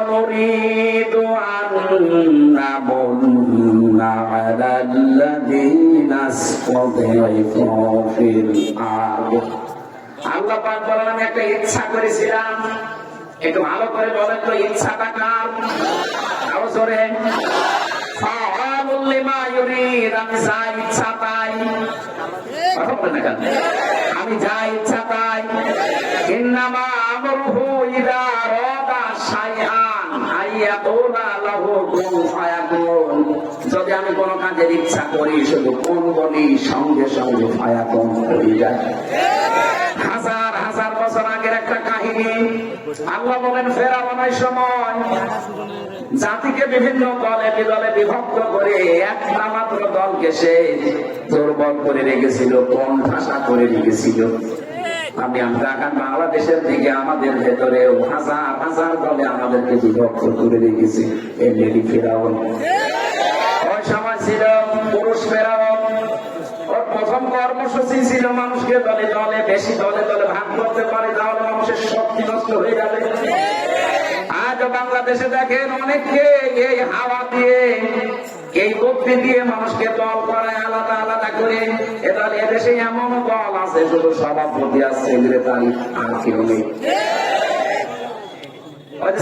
ونريد أن نمن على الذين استضعفوا في الأرض আল্লাহ পাক বলেন আমি একটা ইচ্ছা করেছিলাম একটু ভালো করে বলেন তো ইচ্ছাটা কার আরো জোরে ফাআলুল লিমা ইউরিদ আমি যা ইচ্ছা তাই কথা বলেন না আমি যা ইচ্ছা তাই ইন্নামা আমরুহু ইযা আরাদা শাইআন আইয়াকুলা লাহু কুন ফায়াকুন যদি আমি কোন কাজের ইচ্ছা করি শুধু কোন বলি সঙ্গে সঙ্গে ফায়াকুন হয়ে যায় হাজার হাজার বছর আগের একটা কাহিনী আল্লাহ বলেন ফেরাউনের সময় জাতিকে বিভিন্ন দলে বিদলে বিভক্ত করে একটা মাত্র দলকে সে দুর্বল করে রেখেছিল কোণঠাসা করে রেখেছিল আমি এখন বাংলাদেশের দিকে আমাদের ভেতরেও হাজার হাজার দলে আমাদেরকে বিভক্ত করে রেখেছি এই লেডি ফেরাউন ওই সময় ছিল পুরুষ ফেরাউন ওর প্রথম কর্মসূচি ছিল মানুষকে দলে দলে বেশি দলে দলে ভাগ করতে পারে তাহলে মানুষের শক্তি নষ্ট হয়ে যাবে আজ বাংলাদেশে দেখেন অনেককে এই হাওয়া দিয়ে এই বুদ্ধি দিয়ে মানুষকে দল করায় আলাদা আলাদা করে এদলে এদেশে এমন দল আছে শুধু সভাপতি আর সেক্রেটারি আর কেউ নেই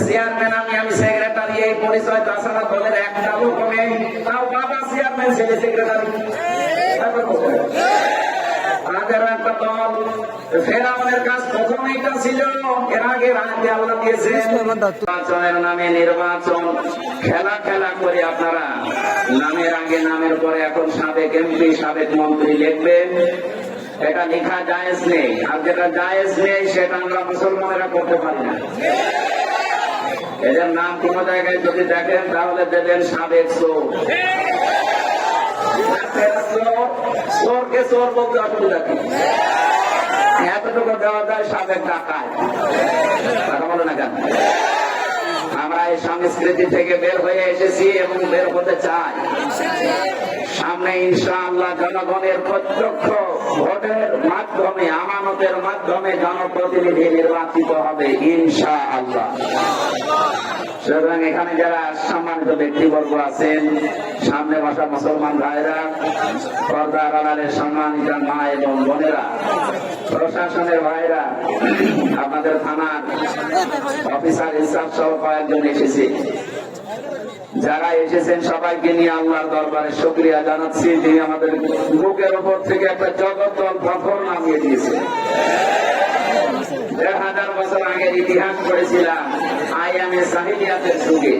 চেয়ারম্যান আমি সেক্রেটারি এই পরিচয় তাছাড়া দলের একটা লোক নেই তাও বাবা চেয়ারম্যান ছেলে সেক্রেটারি তাদের একটা দল ফেরাউনের কাজ প্রথম এটা ছিল এর আগে আল্লাহ দিয়েছে নির্বাচনের নামে নির্বাচন খেলা খেলা করে আপনারা নামের আগে নামের পরে এখন সাবেক এমপি সাবেক মন্ত্রী লিখবেন এটা লেখা জায়েজ নেই আর যেটা জায়েজ নেই সেটা আমরা মুসলমানেরা করতে পারি না এদের নাম কোন জায়গায় যদি দেখেন তাহলে দেবেন সাবেক চোর চোরকে চোর বলতে অসুবিধা কি এতটুকু দেওয়া যায় সাবেক টাকায় কথা বলো না কেন আমরা এই সংস্কৃতি থেকে বের হয়ে এসেছি এবং বের হতে চাই সামনে ইনশাআল্লাহ জনগণের প্রত্যক্ষ ভোটের মাধ্যমে আমানতের মাধ্যমে জনপ্রতিনিধি নির্বাচিত হবে ইনশাআল্লাহ সুতরাং এখানে যারা সম্মানিত ব্যক্তিবর্গ আছেন সামনে বসা মুসলমান ভাইরা পর্দার আড়ালের সম্মানিত মা এবং বোনেরা প্রশাসনের ভাইরা আপনাদের থানার অফিসার ইনচার্জ সহ কয়েকজন এসেছে যারা এসেছেন সবাইকে নিয়ে আল্লাহর দরবারে শুকরিয়া জানাচ্ছি যিনি আমাদের বুকের উপর থেকে একটা জগদ্দল পাথর নামিয়ে দিয়েছে ১,৫০০ বছর আগের ইতিহাস পড়েছিলাম আইয়ামে জাহিলিয়াতের যুগে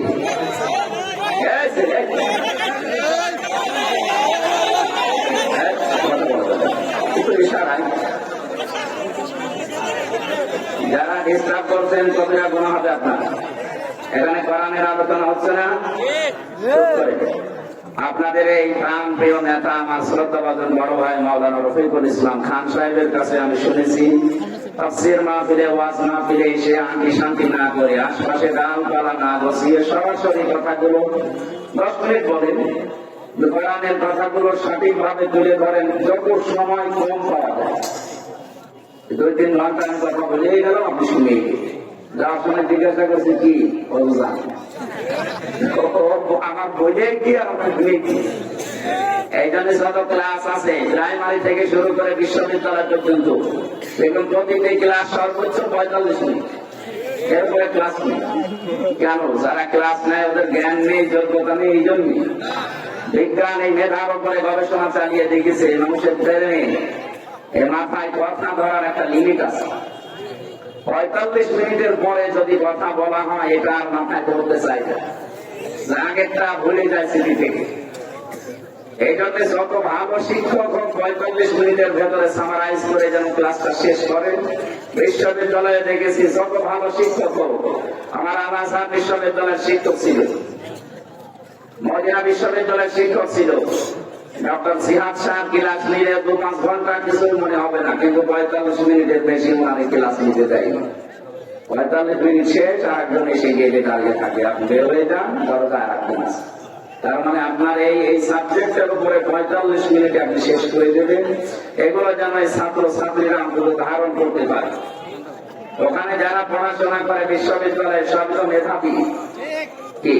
যারা ডিস্টার্ব করছেন কবিরা গুনাহ হবে আপনার এখানে কোরআনের আলোচনা হচ্ছে না আপনাদের এই প্রাণ প্রিয় নেতা আমার শ্রদ্ধাভাজন বড় ভাই মাওলানা রফিকুল ইসলাম খান সাহেবের কাছে আমি শুনেছি তাফসীর মাহফিলে ওয়াজ মাহফিলে এসে শান্তি না করে আশপাশে ডালপালা না বসিয়ে সরাসরি কথাগুলো 10 মিনিট বলেন কোরআনের কথাগুলো সঠিকভাবে তুলে ধরেন যত সময় কম পাওয়া যায় 2-3 ঘন্টা আমি কথা বলেই গেলাম আপনি শুনে যার সময় জিজ্ঞাসা করছি কি আমার বইলে কি আর আপনার শুনেছি এই জন্য যত ক্লাস আছে প্রাইমারি থেকে শুরু করে বিশ্ববিদ্যালয় পর্যন্ত দেখুন প্রতিটি ক্লাস সর্বোচ্চ 45 মিনিট এরপরে ক্লাস নেই কেন যারা ক্লাস নেয় ওদের জ্ঞান নেই যোগ্যতা নেই এই জন্য বিজ্ঞান এই মেধার উপরে গবেষণা চালিয়ে দেখেছে মানুষের ব্রেনে এর মাথায় কথা ধরার একটা লিমিট আছে 45 মিনিটের পরে যদি কথা বলা হয় এটা আর মাথায় ধরতে চাই না আগেরটা ভুলে যায় স্মৃতি থেকে এই জন্য যত ভালো শিক্ষক হোক 45 মিনিটের ভেতরে সামারাইজ করে যেন ক্লাসটা শেষ করে বিশ্ববিদ্যালয়ে দেখেছি যত ভালো শিক্ষক হোক আমার আল-আজহার বিশ্ববিদ্যালয়ের শিক্ষক ছিল মদিনা বিশ্ববিদ্যালয়ের শিক্ষক ছিল ডক্টর সিহাব সাহেব ক্লাস নিলে 2-5 ঘন্টা কিছুই মনে হবে না কিন্তু 45 মিনিটের বেশি ওনারে ক্লাস নিতে দেয় 45 মিনিট শেষ আর একজন এসে গিয়ে দাঁড়িয়ে থাকে আপনি বের হয়ে যান দরজায় রাখবেন তার মানে আপনার এই সাবজেক্টের উপরে 45 মিনিটে আপনি শেষ করে দেবেন এগুলো যেন এই ছাত্র ছাত্রীরা অন্তত ধারণ করতে পারে ওখানে যারা পড়াশোনা করে বিশ্ববিদ্যালয়ে সবচেয়ে মেধাবী কি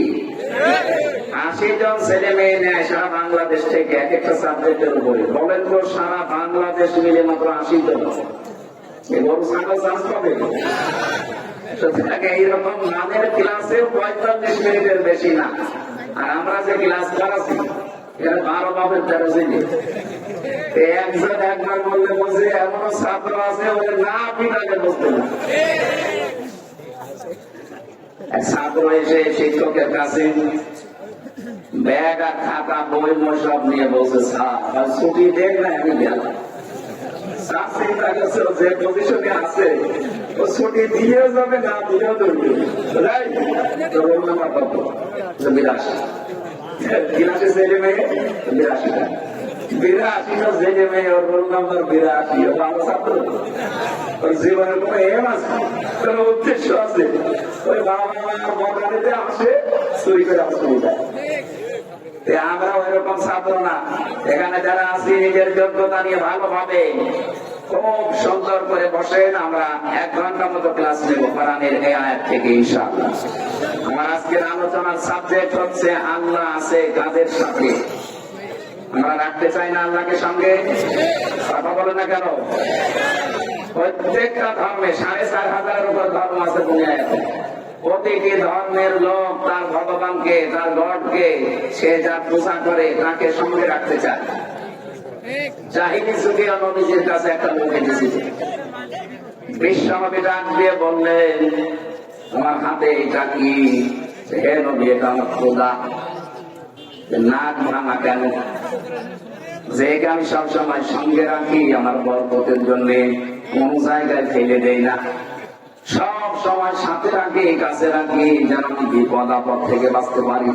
80 জন ছেলে মেয়ে নেয় সারা বাংলাদেশ থেকে এক একটা সাবজেক্টের উপরে। বলেন তো সারা বাংলাদেশ মিলে মাত্র 80 জন, বড় সাংঘাতিক চান্স পাবে। সুতরাং এইরকম মানের ক্লাসে 45 মিনিটের বেশি না। আর আমরা যে ক্লাস করাছি এখানে 12 বাপের 13 ছেলে। একজন একবার বললে বলছে এমনও ছাত্র আছে ওদের না পিটাকে বসতে না। এক ছাত্র এসে শিক্ষকের কাছে ব্যাগ আর খাতা বই মই সব নিয়ে বলছে, স্যার ছুটি দেন না, আমি গেলাম। স্যার চিন্তা করছে যে পজিশনে আছে ও ছুটি দিয়ে যাবে না দিয়েও দেবে। রোল নাম্বার কত? 82। 82 ছেলে মেয়ে 82টা। 82টা ছেলে মেয়ে ওর রোল নাম্বার 82। ভালো ছাত্র, ওর জীবনের কোন এম আছে, কোন উদ্দেশ্য আছে? ওই বাবা মার বদলাতে আসে চুরি করে অসুবিধা। আমরা ওইরকম ছাত্র না। এখানে যারা আছি নিজের যোগ্যতা নিয়ে ভালোভাবে খুব সুন্দর করে বসেন। আমরা 1 ঘন্টা মতো ক্লাস নেব কোরআনের এই আয়াত থেকে ইনশাআল্লাহ। আমার আজকের আলোচনার সাবজেক্ট হচ্ছে আল্লাহ আছে কাদের সাথে। আমরা রাখতে চাই না আল্লাহকে সঙ্গে? কথা বলে না কেন? প্রত্যেকটা ধর্মে 4500-এর উপর ধর্ম আছে দুনিয়ায়। প্রতিটি ধর্মের লোক তার ভগবানকে, তার গডকে সে যা পূজা করে তাকে সঙ্গে রাখতে চায়। জাহিলি যুগে নবীজির কাছে একটা লোক এসেছিল। বিশ্বনবী ডাক দিয়ে বললেন, আমার হাতে এটা কি? হে নবী, এটা আমার খোদা। নাক ভাঙা কেন? যে আমি সবসময় সঙ্গে রাখি আমার বরকতের জন্য, কোন জায়গায় ফেলে দেই না, সব সময় সাথে রাখি, কাছে রাখি, যেন আমি বিপদ আপদ থেকে বাঁচতে পারি।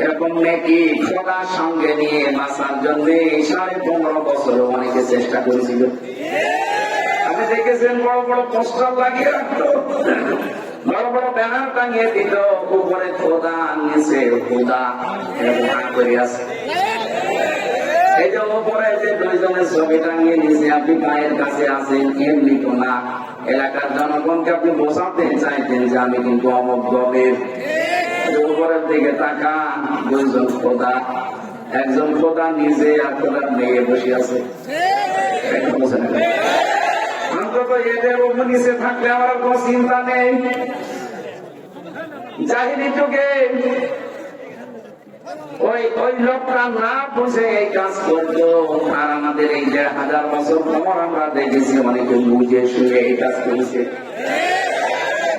এরকম নাকি খোদার সঙ্গে নিয়ে বাঁচার জন্য 15.5 বছর অনেকে চেষ্টা করেছিল। আপনি দেখেছেন বড় বড় পোস্টার লাগিয়ে রাখতো, বড় বড় ব্যানার টাঙিয়ে দিত, উপরে খোদা, নিচে খোদা, এরকম করে আছে। এই যে উপরে যে 2 জনের ছবি টাঙিয়ে নিচে আপনি পায়ের কাছে আছেন, এমনি তো না। এলাকার জনগণকে আপনি বোঝাতে চাইতেন যে আমি কিন্তু অমুক দলের। উপরের দিকে তাকান, 2 জন খোদা, একজন খোদা নিজে আর খোদার মেয়ে বসে আছে। অন্তত এদের উপর নিচে থাকলে আমার কোন চিন্তা নেই। জাহিলি যুগে ওই লোকটা না বুঝে এই কাজ করতো। আর আমাদের এই 1500 বছর পর আমরা দেখেছি অনেকে বুঝে শুনে এই কাজ করেছে।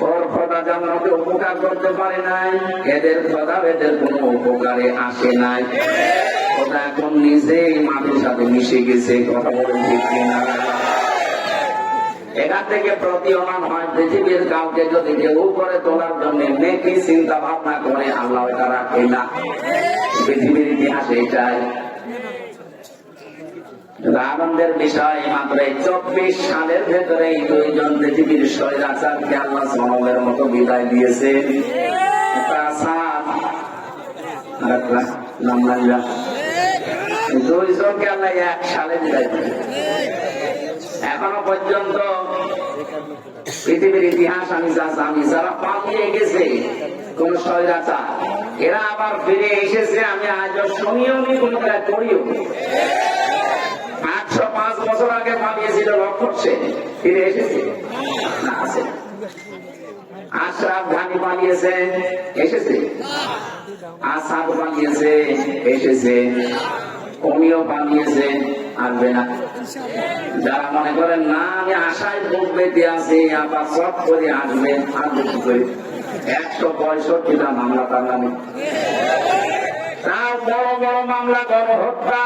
ওর খোদা যেমন ওকে উপকার করতে পারে নাই, এদের খোদা এদের কোন উপকারে আসে নাই। খোদা এখন নিজেই মাটির সাথে মিশে গেছে। কথা বলেন ঠিক কিনা? এখান থেকে প্রতীয়মান হয় পৃথিবীর কাউকে যদি কেউ উপরে তোলার জন্য নেকি চিন্তা ভাবনা করে, আল্লাহ এটা রাখে না। পৃথিবীর ইতিহাসে এটাই আনন্দের বিষয়। মাত্র 24 সালের ভেতরে 2 জন পৃথিবীর স্বৈরাচারকে আল্লাহ সনমের মতো বিদায় দিয়েছে। 2 জনকে আল্লাহ 1 সালে বিদায় দিয়েছে। এখনো পর্যন্ত পৃথিবীর ইতিহাস আমি যা জানি, যারা পালিয়ে গেছে কোন স্বৈরাচার, এরা আবার ফিরে এসেছে আমি আজও শুনিও নি, কোন করিও। 805 বছর আগে পালিয়েছিল লক্ষণ সেন, ফিরে এসেছে না? আছে। আশরাফ ঘানি পালিয়েছে, এসেছে। আসাদ পালিয়েছে, এসেছে। উনিও পালিয়েছে, আসবে না। যারা মনে করেন না আমি আশায় বুক বেঁধে আছি আবার সব করে আসবে, আসবে কি করে? 165টা মামলা তার নামে। তার বড় বড় মামলা, গণহত্যা।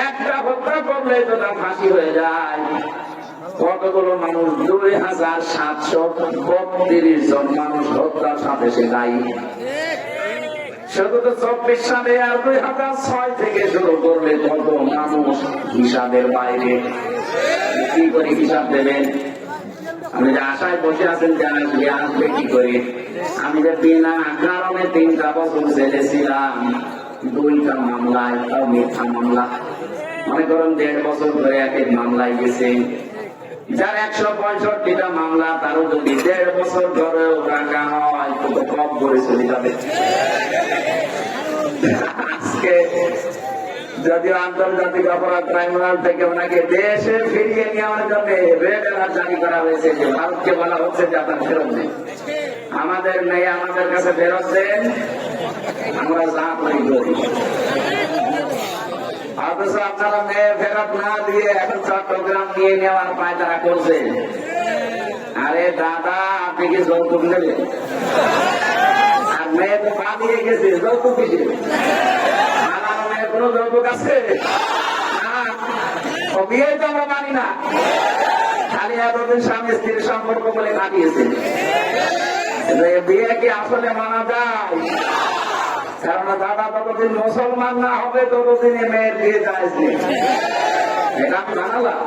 একটা হত্যা করলে তো তার ফাঁসি হয়ে যায়। কতগুলো মানুষ? 2732 জন মানুষ হত্যার সাথে সে দায়ী। শুধু তো 24 সালে আর 2006 থেকে শুরু করলে কত মানুষ হিসাবের বাইরে। কি করে হিসাব দেবেন? আপনি যে আশায় বসে আছেন যে আসবে, আসবে কি করে? আমি যে বিনা কারণে 3টা বছর জেলে ছিলাম, 2টা মামলায়, তাও মিথ্যা মামলা। মনে করেন 1.5 বছর ধরে এক মামলায় গেছে। যার 165টা মামলা, তারও যদি 1.5 বছর ধরেও রাখা হয় তো কম করে চলে যাবে। আজকে যদিও আন্তর্জাতিক অপরাধ ট্রাইব্যুনাল থেকে ওনাকে দেশে ফিরিয়ে নেওয়ার জন্য রেড অ্যালার্ট জারি করা হয়েছে, যে ভারতকে বলা হচ্ছে যে আপনার ফেরত নেই, আমাদের নেই, আমাদের কাছে ফেরত দেন, আমরা যা করি করি। অথচ আপনারা মেয়ে ফেরত না দিয়ে এখন চট্টগ্রাম নিয়ে নেওয়ার পায়তারা করছে। আরে দাদা, আপনি কি যৌতুক নেবেন? আর মেয়ে তো পা দিয়ে গেছে, যৌতুক কিসে? আমার মেয়ে কোনো যৌতুক আছে? বিয়ে তো আমরা মানি না, খালি এতদিন স্বামী স্ত্রীর সম্পর্ক বলে কাটিয়েছে। বিয়ে কি আসলে মানা যায়? কারণ দাদা ততদিন মুসলমান না হবে ততদিন মেয়ের বিয়ে যায়। এটা আমি জানালাম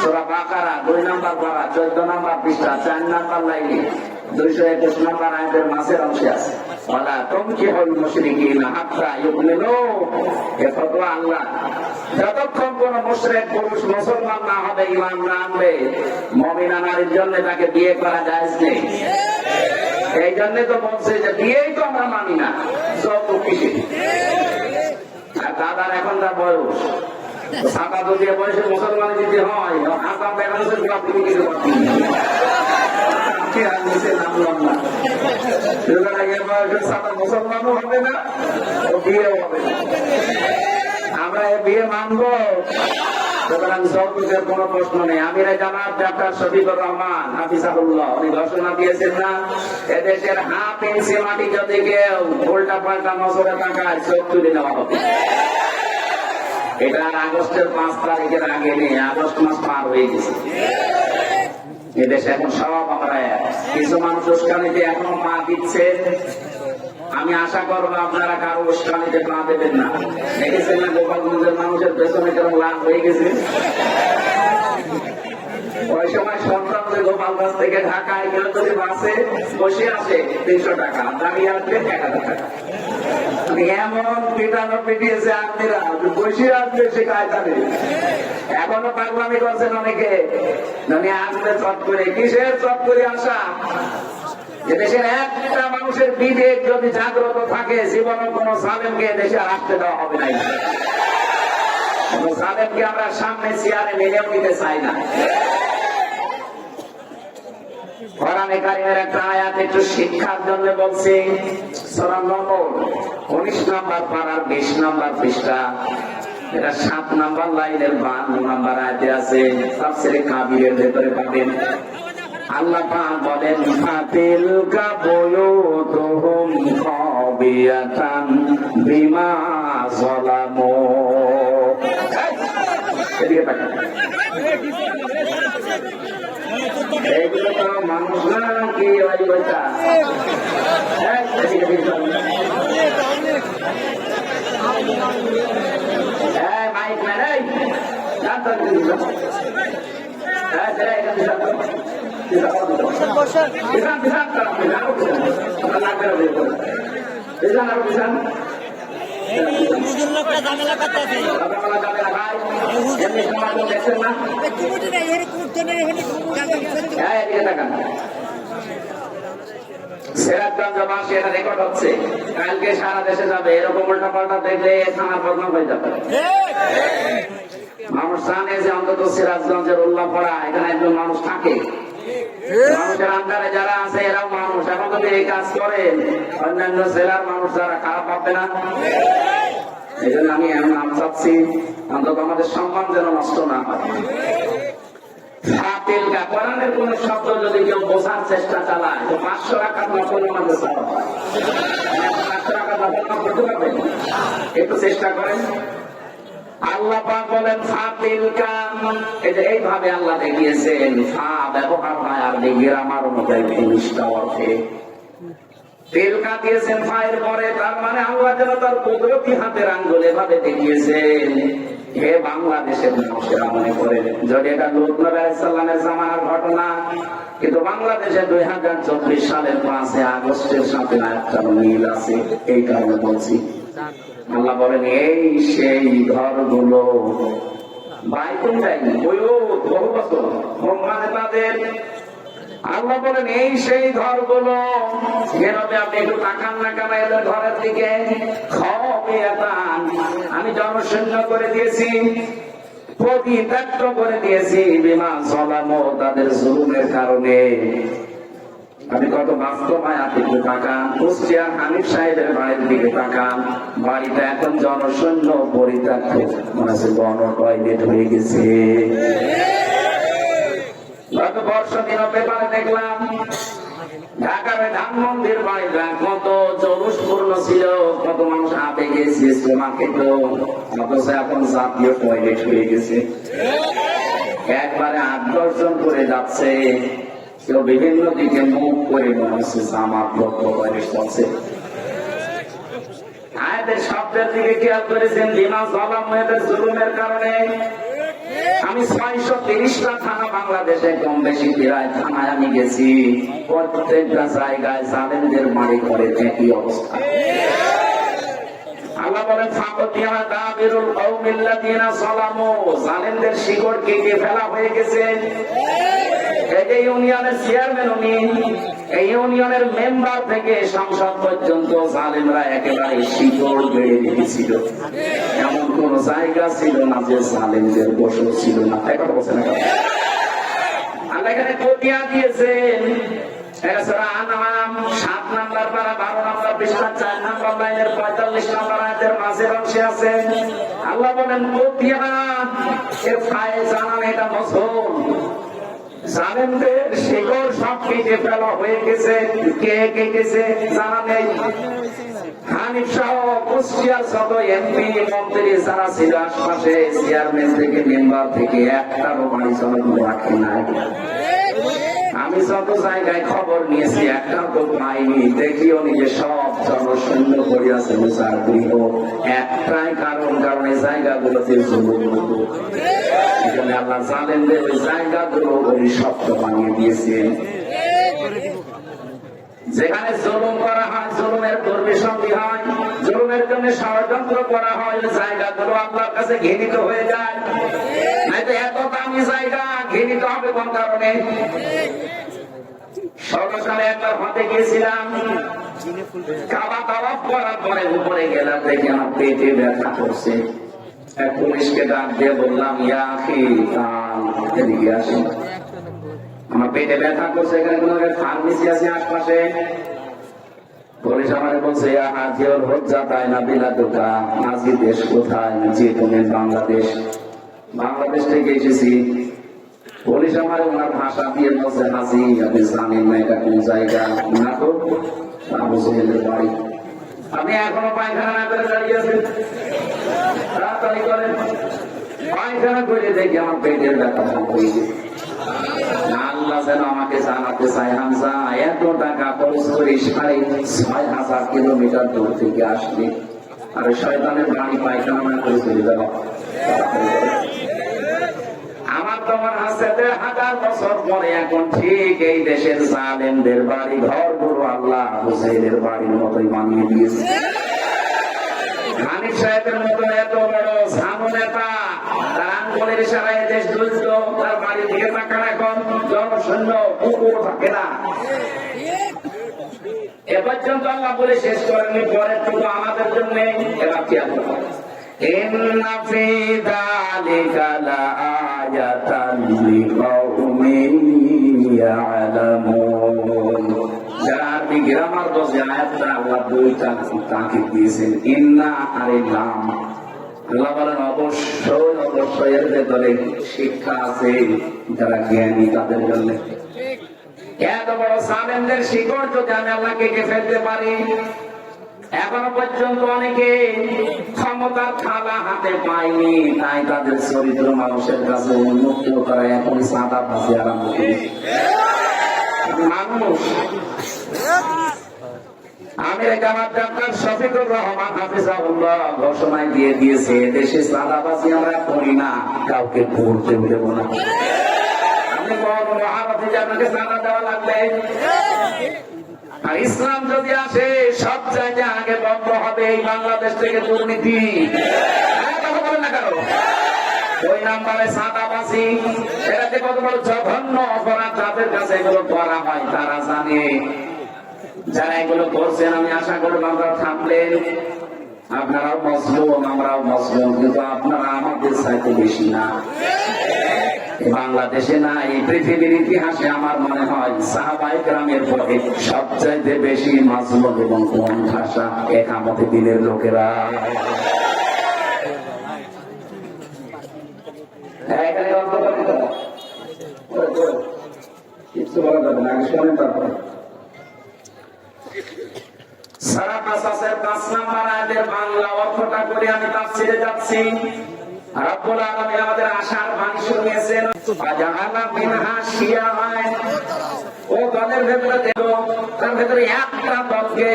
সূরা বাকারা 2 নম্বর পারা 14 নম্বর পৃষ্ঠা 4 নম্বর লাইনে 221 নম্বর আয়াতের মাঝের অংশে আছে, ওয়ালা তুনকিহুল মুশরিকিনা হাত্তা ইউমিনু। এ ফতোয়া আল্লাহ, যতক্ষণ কোন মুশরিক পুরুষ মুসলমান না হবে, ঈমান না আনবে, মুমিনা নারীর জন্য তাকে বিয়ে করা জায়েজ নেই। এই জন্য তো বলছে যে বিয়েই তো আমরা মানি না, যৌতুক কিসে? আর দাদার এখন যা বয়স, সাদা যদি বয়সে মুসলমান যদি হয়, আসাম ব্যালেন্সের গুলা তুমি কিছু পাচ্ছেন নামলাম না, সাদা মুসলমানও হবে না, ও বিয়েও হবে না। আমরা এ বিয়ে মানবো, সুতরাং যৌতুকের কোন প্রশ্ন নেই। আমিরে জামাত ডাক্তার শফিকুর রহমান হাফিজাহুল্লাহ উনি ঘোষণা দিয়েছেন না, এদেশের হাফ ইঞ্চি মাটি যদি কেউ উল্টা পাল্টা নজরে তাকায় চোখ তুলে নেওয়া হবে। এটা আগস্টের 5 তারিখের আগে নেই, আগস্ট মাস পার হয়ে গেছে। এদেশে এখন সব আমরা কিছু মানুষ উস্কানিতে এখনো পা দিচ্ছে। আমি আশা করবো আপনারা কারো উস্কানিতে পা দেবেন না। দেখেছেন না গোপালগঞ্জের মানুষের পেছনে কেমন লাভ হয়ে গেছে? ওই সময় সন্তান গোপালগঞ্জ থেকে ঢাকায় কেউ যদি বাসে বসে আসে 300 টাকা, দাঁড়িয়ে আসবে 1000 টাকা। এমন পিটানো পিটিয়েছে আর্মিরা, বসে আসবে সে কায়দানে। এখনো পাগলামি করছেন অনেকে, আসবে চট করে। কিসের চট করে আসা? দেশের একটা মানুষের বিবেক যদি জাগ্রত থাকে, জীবনে কোন সালেমকে দেশে আসতে দেওয়া হবে না। কোন সালেমকে আমরা সামনে চেয়ারে মেনেও নিতে চাই না। কোরআনে কারিমের একটা আয়াত একটু শিক্ষার জন্য বলছি, সূরা নূর 19 নম্বর পারার 20 নম্বর পৃষ্ঠা, এটা 7 নম্বর লাইনের 52 নম্বর আয়াতে আছে। তাফসীরে কাবীরের ভেতরে পাবেন। আল্লাহ পাক বলেন, ফাতিলকা বুয়ুতুহুম খাবিয়াতান বিমা যালামু। এদিকে তাকান, এইগুলো তো মানুষ না কি? ওই বইটা মাইক না রে, সিরাজগঞ্জ এটা রেকর্ড হচ্ছে, কালকে সারা দেশে যাবে। এরকম উল্টা পাল্টা দেখলে থানার বদনাম হয়ে যাবে। মানুষ জানে যে অন্তত সিরাজগঞ্জের উল্লাপাড়া এখানে একজন মানুষ থাকে, মানুষের আন্ডারে যারা আছে এরাও মানুষ। এখন যদি এই কাজ করে অন্যান্য জেলার মানুষ যারা খারাপ পাবে না? এই জন্য আমি নাম চাচ্ছি, অন্তত আমাদের সম্মান যেন নষ্ট না হয়। ফাতিলকা, কোরআনের কোন শব্দ যদি কেউ বোঝার চেষ্টা চালায় তো 500 টাকা নকল আমাদের চাওয়া হয়। 500 টাকা নকল করতে পারবেন? একটু চেষ্টা করেন। আল্লাহ পাক বলেন ফাতিলকা, এইভাবে আল্লাহ দেখিয়েছেন। ফা ব্যবহার হয় আর গ্রামার অনুযায়ী 19টা অর্থে। তিলকা দিয়েছেন ফায়ের পরে, তার মানে আল্লাহ যেন তার কুদরতি হাতের আঙ্গুল এভাবে দেখিয়েছেন। হে বাংলাদেশের মানুষেরা মনে করেন, যদি এটা লূত নবী আলাইহিস সালামের জামানার ঘটনা, কিন্তু বাংলাদেশে 2024 সালের 5 আগস্টের সাথে একটা মিল আছে। এই কারণে বলছি, আল্লাহ বলেন এই সেই ঘরগুলো বাইতুল যাই বহু বছর মানে তাদের আল্লাহ বলেন এই সেই ঘরগুলো যেভাবে আপনি একটু তাকান না কেন এদের ঘরের দিকে আমি জনশূন্য করে দিয়েছি, পরিত্যক্ত করে দিয়েছি বিমান চলামো তাদের জুলুমের কারণে। আপনি কত বাস্তবায় আপনি তাকান, কুষ্টিয়ার হানিফ সাহেবের বাড়ির দিকে তাকান, বাড়িটা এখন জনশূন্য পরিত্যক্ত, মনে হচ্ছে গণ টয়লেট হয়ে গেছে। গত বর্ষ দিন পেপারে দেখলাম ঢাকার ধানমন্দির বাড়িটা কত জলুসপূর্ণ ছিল, কত মানুষ আবেগে গেছে মার্কেট, অথচ এখন জাতীয় টয়লেট হয়ে গেছে। একবারে 8-10 জন করে যাচ্ছে, কেউ বিভিন্ন দিকে মুখ করে মনে হচ্ছে জামাত লক্ষ টয়লেট চলছে। আয়াতের শব্দের দিকে খেয়াল করেছেন, বিমা জলাম এদের জুলুমের কারণে। আমি 630টা থানা বাংলাদেশে কম বেশি প্রায় থানায় আমি গেছি, প্রত্যেকটা জায়গায় জালেমদের মারি করে একই অবস্থা। আল্লাহ বলেন ফাকতিয়া দাবিরুল কওমিল্লাযিনা যালামু, জালেমদের শিকড় কেটে ফেলা হয়ে গেছে। এই ইউনিয়নের চেয়ারম্যান উনি, এই ইউনিয়নের মেম্বার থেকে সংসদ পর্যন্ত জালেমরা একেবারে শিকড় বেড়ে রেখেছিল। এমন কোন জায়গা ছিল না যে জালেমদের বসত ছিল না। কথা বলছেন আল্লাহ এখানে কতিয়া দিয়েছেন। 7 নাম্বার পারা 12 নাম্বার পৃষ্ঠা 4 নাম্বার লাইনের 45 নাম্বার আয়াতের মাঝের অংশে আছে আল্লাহ বলেন কতিয়া এর ফায়ে জানান এটা নজর। জালেমদের শিকড় সব কেটে ফেলা হয়ে গেছে। কে কেটেছে জানা নেই। হানিফ সহ কুষ্টিয়ার যত এমপি মন্ত্রী যারা ছিল আশপাশে, চেয়ারম্যান থেকে মেম্বার থেকে একটারও বাড়ি চলানো রাখে নাই। আমি যত জায়গায় খবর নিয়েছি একটাও তো পাইনি। দেখিও নিজে সব জনশূন্য করিয়াছে মুসার গৃহ। একটাই কারণ এই জায়গাগুলোতে জুলুম হতো। এখানে আল্লাহ জালেমদের ওই জায়গাগুলো অভিশপ্ত বানিয়ে দিয়েছেন। যেখানে জুলুম করা হয়, জুলুমের দুর্বিসন্ধি হয়, জুলুমের জন্য ষড়যন্ত্র করা হয়, জায়গাগুলো আল্লাহর কাছে ঘৃণিত হয়ে যায়। নয়তো এত দামি জায়গা ঘৃণিত হবে কোন কারণে? সর্বকালে একবার হতে গিয়েছিলাম, কাবা তাওয়াফ করার পরে উপরে গেলাম, দেখে আমার পেটে ব্যথা করছে। এক পুলিশকে ডাক দিয়ে বললাম, ইয়া আখি এদিকে আসেন, আমার পেটে ব্যথা করছে, এখানে কোন ফার্মেসি আছে আশপাশে? পুলিশ আমাকে বলছে, হাজির হজ্জা তাই না বিলাদুকা, আজি দেশ কোথায়? যে তুমি বাংলাদেশ। বাংলাদেশ থেকে এসেছি। পুলিশ আমার ওনার ভাষা দিয়ে বলছে, হাজি আপনি জানেন না এটা কোন জায়গা? না তো আবু জেহেলের বাড়ি। আপনি এখনো পায়খানা না করে দাঁড়িয়ে আছেন? তাড়াতাড়ি করেন। পায়খানা করে দেখি আমার পেটের ব্যথা হয়ে গেছে। আল্লাহ যেন আমাকে জানাতে চাই, হামজা এত টাকা খরচ করে 6,500 কিলোমিটার দূর থেকে আসলে আর শয়তানের বাড়ি পায়খানা না করে চলে যাব। আমার তোমার হাতে 1000 বছর পরে এখন ঠিক এই দেশের জালেমদের বাড়ি ঘর গুলো আল্লাহ হুসাইনের বাড়ির মতোই বানিয়ে দিয়েছে। হানিফ সাহেবের মতো এত বড় সামু নেতা, তার আঙ্গুলের ইশারায় দেশ দুলতো, তার বাড়ির দিকে তাকান, এখন জনশূন্য, কুকুর থাকে না। এ পর্যন্ত আল্লাহ বলে শেষ করেনি, পরের টুকু আমাদের জন্য। এবার কি আপনি ইন্না ফি যালিকা লাআয়াতান লিকাউমিন ইয়ালামুন। যারা আরবি গ্রামার বোঝে আয়াতটা আল্লাহ দুইটা তাকিদ দিয়েছেন, ইন্না আর লাম। আল্লাহ বলেন অবশ্যই এর ভেতরে শিক্ষা আছে যারা জ্ঞানী তাদের জন্য। এত বড় জালেমদের শিকড় যদি আমি আল্লাহ কেটে ফেলতে পারি, এখনো পর্যন্ত অনেকে ক্ষমতার থালা হাতে পায়নি, তাই তাদের চরিত্র মানুষের কাছে উন্মুক্ত করা এখন সাদা ভাসি আরম্ভ করেছে। মানুষ আমেরিকা ডাক্তার শফিকুর রহমান হাফিজাহুল্লাহ ঘোষণায় দিয়ে দিয়েছে, দেশে সাদাবাজি আমরা করি না, কাউকে করতে দেব না। আপনি বড় মহারাজে আপনাকে সাদা দেওয়া লাগবে। আর ইসলাম যদি আসে সব জায়গায় আগে বন্ধ হবে এই বাংলাদেশ থেকে দুর্নীতি। কথা বলেন না কারো ওই নাম্বারে সাদাবাজি, এটা যে কত বড় জঘন্য অপরাধ, যাদের কাছে এগুলো করা হয় তারা জানে। যারা এগুলো করছেন আমি আশা করব আপনারা থাকলেন, আপনারাও মজলুম আমরাও মজলুম, কিন্তু আপনারা আমাদের চাইতে বেশি না। বাংলাদেশে না, এই পৃথিবীর ইতিহাসে আমার মনে হয় সাহাবায়ে কেরামের পরে সবচাইতে বেশি মাজলুম এবং কোণঠাসা একামতে দিনের লোকেরা। এখানে কিছু বলা যাবে না, শোনেন তারপরে সারা কাসাসের 5 নাম্বার আয়াতের বাংলা অর্থটা করে আমি তাফসীরে যাচ্ছি। রব্বুল আলামিন আমাদের আশার বাণী শুনিয়েছেন, ফাজাআলা মিনহা শিয়াআন, ও দলের ভেতরে দেখো, তার ভেতরে একটা দলকে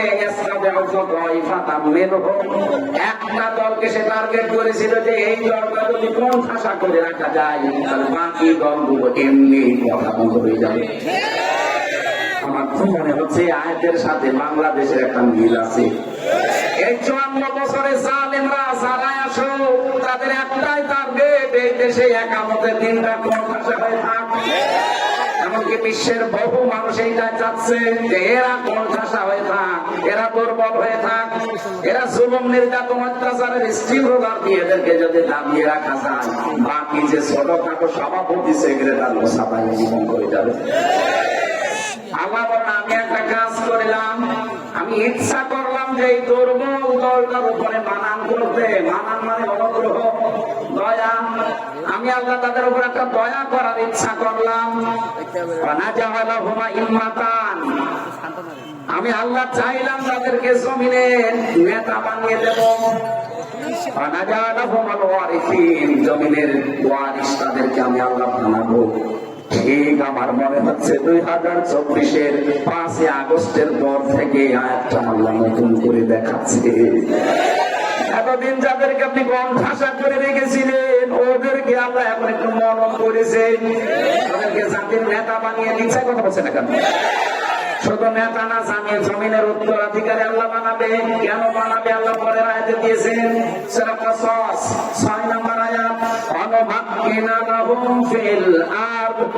একটা দলকে সে টার্গেট করেছিল যে এই দলটা যদি কোণঠাসা করে রাখা যায় তাহলে বাকি দলগুলো এমনি কথা বন্ধ হয়ে যাবে। আমার তো মনে হচ্ছে আয়াতের সাথে বাংলাদেশের একটা মিল আছে। এই 54 বছরে জালেমরা যারা আসো তাদের একটাই টার্গেট, এই দেশে একামতের দিনটা কোণঠাসা হয়ে থাকে। এমনকি বিশ্বের বহু মানুষ এইটা চাচ্ছে যে এরা কোণঠাসা হয়ে থাক, এরা দুর্বল হয়ে থাক, এরা জুলুম নির্যাতন অত্যাচারের স্টিম রোলার দিয়ে এদেরকে যদি দাবিয়ে রাখা যায়, বাকি যে ছোটখাটো সভাপতি সেক্রেটারি সবাই জীবন করে যাবে। আল্লাহ বলেন, আমি একটা কাজ করলাম, আমি ইচ্ছা করলাম যে এই দুর্বল দলটার উপরে মানান করতে, মানান মানে অনুগ্রহ, দয়া। আমি আল্লাহ তাদের উপর একটা দয়া করার ইচ্ছা করলাম। আমি আল্লাহ চাইলাম তাদেরকে জমিনের নেতা বানিয়ে দেব, জমিনের ওয়ারিস তাদেরকে আমি আল্লাহ বানাবো। ঠিক আমার মনে হচ্ছে 2024-এর 5 আগস্টের পর থেকে আয়াতটা আল্লাহ নতুন করে দেখাচ্ছে। এতদিন যাদেরকে আপনি কোণঠাসা করে রেখেছিলেন ওদেরকে আল্লাহ এখন একটু মনন করেছে, ওদেরকে জাতির নেতা বানিয়ে দিচ্ছে। কথা বলছে না কেন? শুধু নেতা না, জমিনের উত্তরাধিকারী আল্লাহ বানাবে। কেন বানাবে আল্লাহ পরের আয়াতে দিয়েছেন, সূরা কাসাস 6 নম্বর আয়াত, অনুমাক্কিনা লাহুম ফিল আরদ।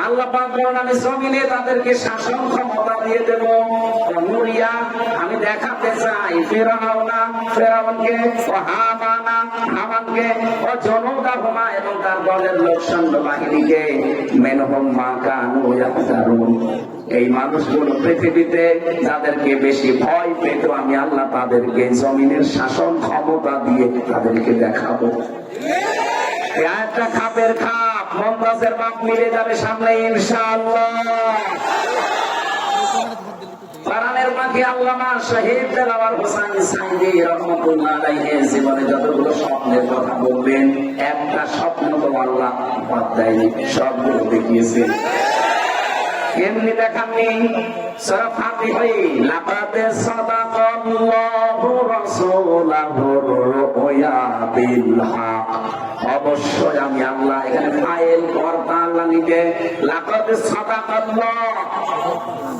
আল্লাহ পাক বলেন আমি জমিনে তাদেরকে শাসন ক্ষমতা দিয়ে দেব। নুরিয়া, আমি দেখাতে চাই ফেরাউনকে, হামানকে, জনউদাহুমা এবং তার দলের লোক সৈন্য বাহিনীকে, মিনহুম মা কানু ইয়াহজারুন। এই মানুষগুলো পৃথিবীতে যাদেরকে বেশি ভয় পেত, আমি আল্লাহ তাদেরকে জমিনের শাসন ক্ষমতা দিয়ে তাদেরকে দেখাবো। একটা খাপের খাপ, মমতাজের বাপ মিলে যাবে সামনে ইনশাআল্লাহ। কোরআনের পাখি আল্লামা শহীদ দেলাওয়ার হোসেন সাইদি রাহমাতুল্লাহ আলাইহি জীবনে যতগুলো স্বপ্নের কথা বলবেন, একটা স্বপ্ন তো আল্লাহ বাদ দেয়নি, সবগুলো দেখিয়েছেন। এমনি দেখাননি। সূরা ফাতিহা, লাকাদ সাদাকাল্লাহু রাসূলাহুর রুয়া বিল হক। অবশ্যই আমি আল্লাহ, এখানে ফাইল কর্তা আল্লাহ নিবে, লাকাদ সাদাকাল্লাহ,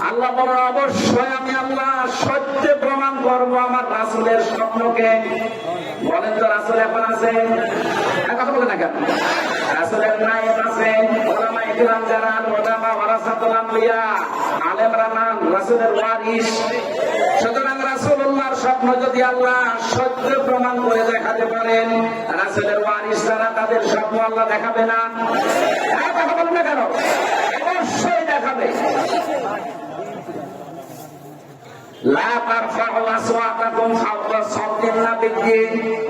আল্লাহ বলেন অবশ্যই আমি আল্লাহ সত্য প্রমাণ করব আমার রাসূলের স্বপ্নকে। বলেন তো রাসূল এখন আছে? কথা বলে না কেন? রাসূলের নায়েব আছে, উলামায়ে কিরাম যারা, উলামা ওয়ারাসাতুল আমবিয়া, আলেমরা নাম রাসূলের ওয়ারিস। সুতরাং রাসূলুল্লাহর স্বপ্ন যদি আল্লাহ সত্য প্রমাণ করে দেখাতে পারেন, রাসূলের ওয়ারিস যারা তাদের স্বপ্ন আল্লাহ দেখাবে না? কথা বলেন না কেন? অবশ্যই দেখাবে। লা তারফাউ আসওয়াতাকুম ফাওকা সাওতিন নাবিয়্যি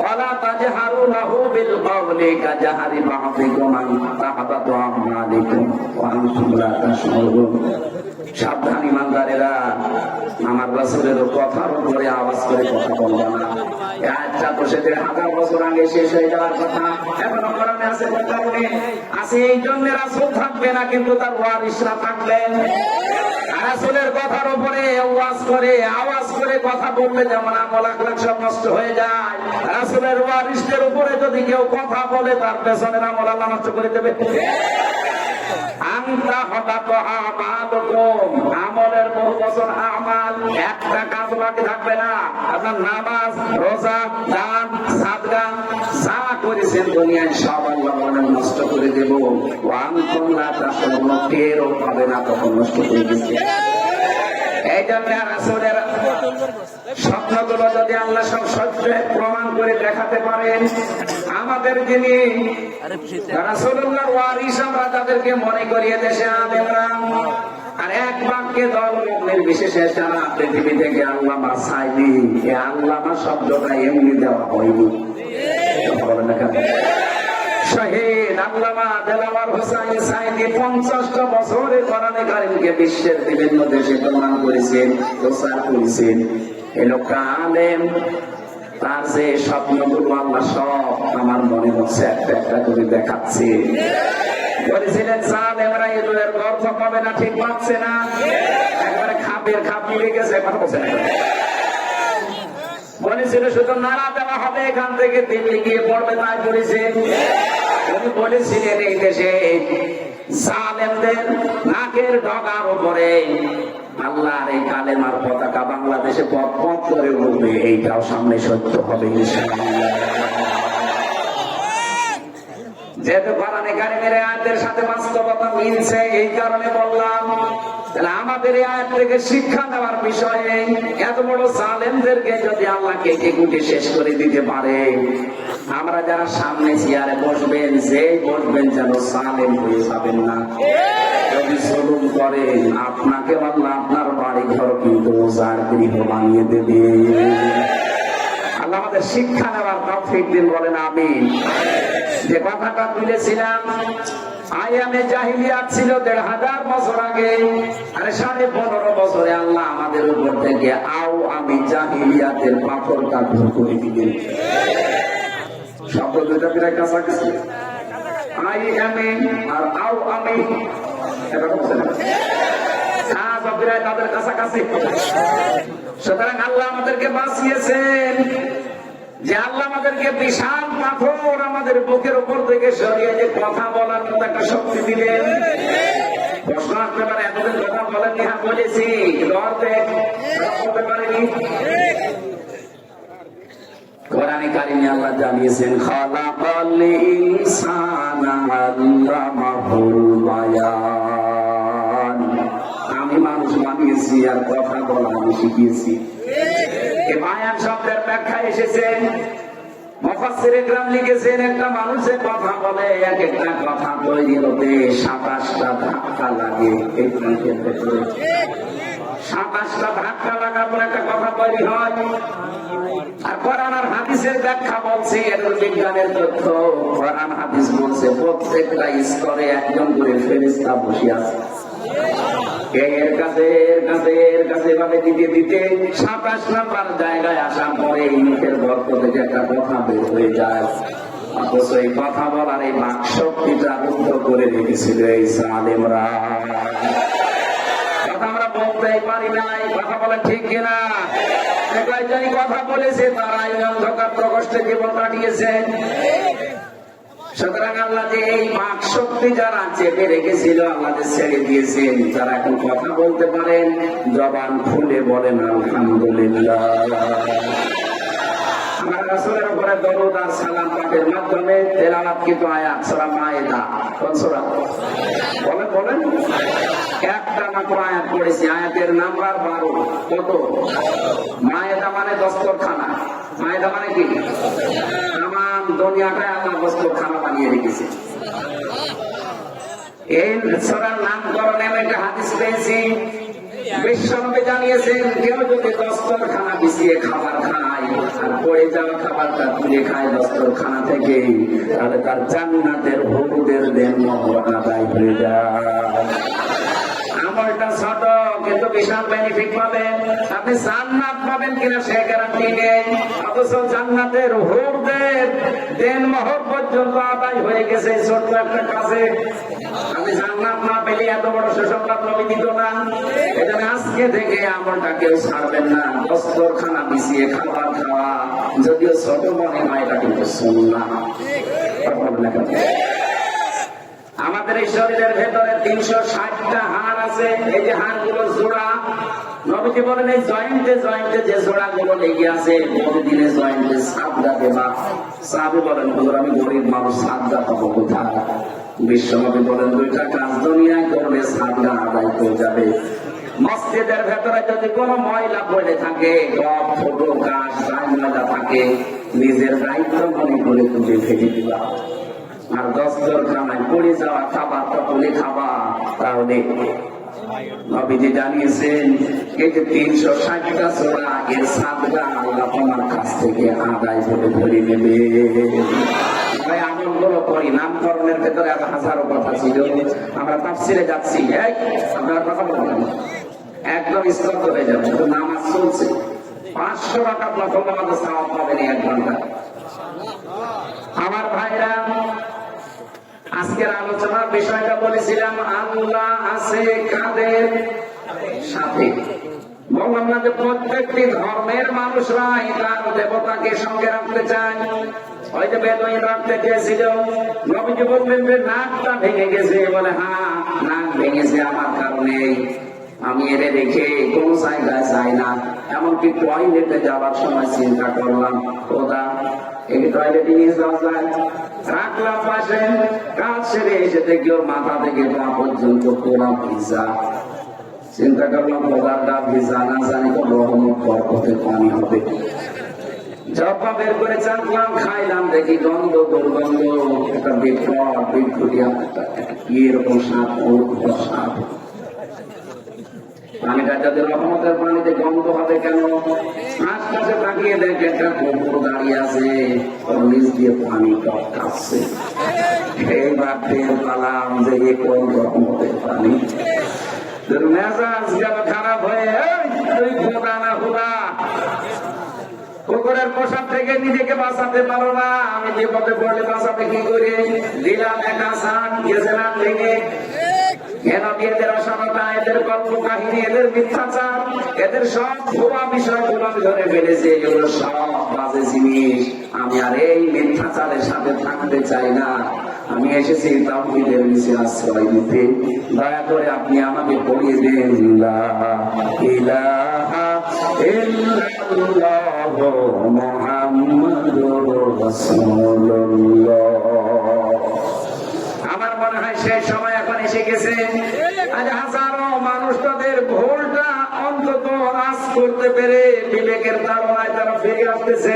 ওয়া লা তাজহারু লাহু বিল কওলি কাজহারি বা'দিকুম আন তাহবাতু আমালিকুম ওয়া আনতুম লা তাশউরুন। সাবধান ইমানদারেরা, আমার রাসূলের কথার উপরে আওয়াজ করে কথা বলবা না। এই আয়াতটা তো 1000 বছর আগে শেষ হয়ে যাওয়ার কথা, এখনো কোরআনে আছে। কারণে আছে এই জন্য রাসূল থাকবে না, কিন্তু তার ওয়ারিসরা থাকবেন। রাসূলের কথার উপরে আওয়াজ করে কথা বললে যেমন আমল আখলাক সব নষ্ট হয়ে যায়, রাসূলের ওয়ারিসদের উপরে যদি কেউ কথা বলে তার পেছনের আমল আল্লাহ নষ্ট করে দেবে। আমলের বহু বছর আমাল, একটা কাজ বাকি থাকবে না। আপনার নামাজ, রোজা, দান, সাদকা যা করেছেন দুনিয়ায় সব আল্লাহ বলেন নষ্ট করে দেব। টেরও পাবে না তখন নষ্ট করে দিচ্ছে। এই জন্য রাসূলের স্বপ্নগুলো যদি আল্লাহ সব সত্য প্রমাণ করে দেখাতে পারেন, আমাদের যিনি রাসূলুল্লাহর ওয়ারিস আমরা তাদেরকে মনে করিয়ে দেশে আলেমরা আর এক বাক্যে দল মুমিন বিশেষে সারা পৃথিবী থেকে আল্লাহ বাঁচাইনি। এই আল্লামা শব্দটা এমনি দেওয়া হয়নি। শহীদ আল্লামা দেলাওয়ার হোসেন সাইদি 50টা বছরে কোরআনে কারীমকে বিশ্বের বিভিন্ন দেশে প্রমাণ করেছেন, প্রচার করেছেন। এই লোকটা আলেম, তার যে স্বপ্নগুলো আল্লাহ সব আমার মনে হচ্ছে একটা একটা করে দেখাচ্ছে। বলেছিলেন জালেমরা এদের অর্থ পাবে না, ঠিক পাচ্ছে না, একবারে খাপ মিলে গেছে, কথা বলছে না। বলেছিল শুধু নাড়া দেওয়া হবে, এখান থেকে দিল্লি গিয়ে পড়বে, তাই বলেছেন। উনি বলেছিলেন এই দেশে জালেমদের নাকের ডগার উপরে আল্লাহর এই কালেমার পতাকা বাংলাদেশে পথ পথ করে উঠবে, এইটাও সামনে সত্য হবে ইনশাআল্লাহ। যেহেতু কোরআনে কারীমের আয়াতের সাথে বাস্তবতা মিলছে, এই কারণে বললাম। তাহলে আমাদের এই আয়াত থেকে শিক্ষা নেওয়ার বিষয়ে এত বড় জালেমদেরকে যদি আল্লাহ কেটে কুটে শেষ করে দিতে পারে, আমরা যারা সামনে চেয়ারে বসবেন, যে বসবেন যেন জালেম হয়ে যাবেন না। যদি জুলুম করেন আপনাকে আল্লাহ আপনার বাড়ি ঘর কিন্তু ওজার গৃহ বানিয়ে দেবে। আল্লাহ আমাদের শিক্ষা নেওয়ার তৌফিক দিন, বলেন আমিন। যে কথাটা তুলেছিলাম আয়ামে জাহিলিয়াত ছিল 1500 বছর আগে, আর 15.5 বছরে আল্লাহ আমাদের উপর থেকে আমি জাহিলিয়াতের পাথরটা দূর করে দিলেন। শব্দ দুইটা প্রায় কাছাকাছি, আয়ামে আর আমি, এটা বলছে না, তাদের কাছাকাছি। সুতরাং আল্লাহ আমাদেরকে বাঁচিয়েছেন, যে আল্লাহ আমাদেরকে বিশাল পাথর আমাদের বুকের উপর থেকে সরিয়ে যে কথা বলার মতো একটা শক্তি দিলেন। প্রশ্ন আসতে পারে, এতদিন কথা বলেননি? হ্যাঁ বলেছি, বলতে পারেনি। কোরআনে কারীমে আল্লাহ জানিয়েছেন খালাকাল ইনসানা আল্লামাহুল বায়ান, আমি মানুষ বানিয়েছি আর কথা বলা আমি শিখিয়েছি। এই বায়ান শব্দের ব্যাখ্যা এসেছেন, মুফাসসিরে কেরাম লিখেছেন একটা মানুষের কথা বলে এক একটা কথা তৈরি হতে 27টা ধাক্কা লাগে। এই গ্রন্থের ভেতরে 27টা ধাক্কা লাগার পর একটা কথা তৈরি হয়। আর কোরআন আর হাদিসের ব্যাখ্যা বলছে, এর বিজ্ঞানের তথ্য। কোরআন হাদিস বলছে প্রত্যেকটা স্তরে একজন করে ফেরেশতা বসে আছে। এর কাছে ভাবে দিতে 27 নাম্বার জায়গায় আসার পরে এই মুখের গর্ত থেকে একটা কথা বের হয়ে যায়। অথচ এই কথা বলার এই বাক শক্তিটা রুদ্ধ করে রেখেছিল এই জালেমরা। কথা আমরা বলতেই পারি না, এই কথা বলা ঠিক কিনা? কয়েকজনই কথা বলেছে, তারা এই অন্ধকার প্রকোষ্ঠে জীবন কাটিয়েছেন। সুতরাং আল্লাহ যে এই বাক শক্তি যারা চেপে রেখেছিল আল্লাহ ছেড়ে দিয়েছেন, তারা এখন কথা বলতে পারেন, জবান খুলে বলেন আলহামদুলিল্লাহ। আমার রাসূলের উপরে দরুদ আর সালাম পাঠের মাধ্যমে তেলাওয়াতকৃত আয়াত সূরা মায়েদা, কোন সূরা? বলেন একটা মাত্র আয়াত পড়েছি, আয়াতের নাম্বার 12। কত? মায়েদা মানে দস্তরখানা। মায়েদা মানে কি? তামাম দুনিয়াটাই আল্লাহ দস্তরখানা বানিয়ে রেখেছে। এই সূরার নামকরণে আমি একটা হাদিস পেয়েছি, বিশ্বনবী জানিয়েছেন কেউ যদি দস্তরখানা বিছিয়ে খাবার খায় আর পড়ে যাওয়া খাবারটা তুলে খায় দস্তরখানা থেকে, তাহলে তার জান্নাতের হুকুদের দেন মোহর আদায় হয়ে যায়। আমলটা ছোট কিন্তু বিশাল বেনিফিট পাবেন। আপনি জান্নাত পাবেন কিনা সে গ্যারান্টি নেই, অথচ জান্নাতের হুকুদের দেন মোহর পর্যন্ত আদায় হয়ে গেছে ছোট্ট একটা কাজে। আপনি জান্নাত না পেলে এত বড় সুসংবাদ নবী দিত না। এজন্য আজকে থেকে আমলটা কেউ ছাড়বেন না। দস্তরখানা বিছিয়ে খাবার খাওয়া যদিও ছোট মনে হয়, এটা কিন্তু সুন্নাহ। আমাদের এই শরীরের ভেতরে 360টা হাড় আছে। এই যে হাড়গুলো জোড়া, নবীজি বলেন এই জয়েন্টে জয়েন্টে যে জোড়াগুলো লেগে আছে প্রতিদিনে জয়েন্টে সাদগা দেবা। সাহাবী বলেন হুজুর আমি গরিব মানুষ, সাদগা পাবো কোথায়? বিশ্বনবী বলেন দুইটা কাজ দুনিয়ায় করলে সাদগা আদায় হয়ে যাবে। মসজিদের ভেতরে যদি কোনো ময়লা পড়ে থাকে, টপ ছোট গাছ যাই ময়লা থাকে, নিজের দায়িত্ব মনে করে তুলে ফেলে দিবা। আর দস্তরখানায় পড়ে যাওয়া খাবারটা তুলে খাবা। তাহলে নবীজি জানিয়েছেন এই যে 360টা সূরা এর সাদগা আল্লাহ তোমার কাছ থেকে আদায় করে ধরে নেবে। ভাই আমলগুলো করি, নামকরণের ভেতরে আর হাজারো কথা ছিল। আমরা তাফসিরে যাচ্ছি, আপনারা কথা বলবেন একদম স্তব্ধ হয়ে যাবে। নামাজ চলছে, 500 টাকা নফল নামাজের সওয়াব পাবেন 1 ঘন্টা। আমার ভাইরা, আজকের আলোচনার বিষয়টা বলেছিলাম আল্লাহ আছে কাদের সাথে। বললাম না যে প্রত্যেকটি ধর্মের মানুষরাই তার দেবতাকে সঙ্গে রাখতে চায়। ওই যে বেদুইন রাখতে চেয়েছিল, নবীজি বললেন যে নাকটা ভেঙে গেছে, বলে হ্যাঁ নাক ভেঙেছে আমার কারণে, আমি এর রেখে কোন জায়গায় যাই না। এমনকি টয়লেটে যাওয়ার সময় চিন্তা করলাম খোদা এই টয়লেটে নিয়ে যাওয়া যায়, রাখলাম পাশে, কাজ সেরে এসে দেখি ওর মাথা থেকে পা পর্যন্ত পুরা ভিজা। চিন্তা করলাম খোদার গা ভিজা, না জানি তো রহমত বরকতের পানি হবে। জব্বা বের করে চাকলাম, খাইলাম, দেখি গন্ধ দুর্গন্ধ, একটা বিটকুটিয়া এরকম সাপ, সাপ। পানিটা যদি রহমতের পানিতে গন্ধ হবে কেন? আশপাশে তাকিয়ে দেখে একটা কুকুর দাঁড়িয়ে আছে, ওর নিচ দিয়ে পানি টপকাচ্ছে। এইবার টের পালাম যে এ কোন রহমতের পানি। মেজাজ গেল খারাপ হয়ে, তুই খোদা না খোদা, কুকুরের পোশাক থেকে নিজেকে বাঁচাতে পারো না, আমি বিপদে পড়লে বাঁচাতে কি করে? দিলাম একটা সান, গেছিলাম ভেঙে। এদের অসামতা, এদের গল্প কাহিনী, এদের মিথ্যাচার, এদের সব ভুয়া বিষয়গুলো আমি ধরে ফেলেছি। এগুলো সব বাজে জিনিস। আমি আর এই মিথ্যাচারের সাথে থাকতে চাই না। আমি এসেছি তাওহীদের নিচে আশ্রয় নিতে। দয়া করে আপনি আমাকে পড়িয়ে দেন লা ইলাহা ইল্লাল্লাহু মুহাম্মাদুর রাসূলুল্লাহ। আমার মনে হয় সেই সময় এখন এসে গেছে। আজ হাজারো মানুষ তাদের ভুলটা অন্তত আজ করতে পেরে বিবেকের তাড়নায় তারা ফিরে আসতেছে।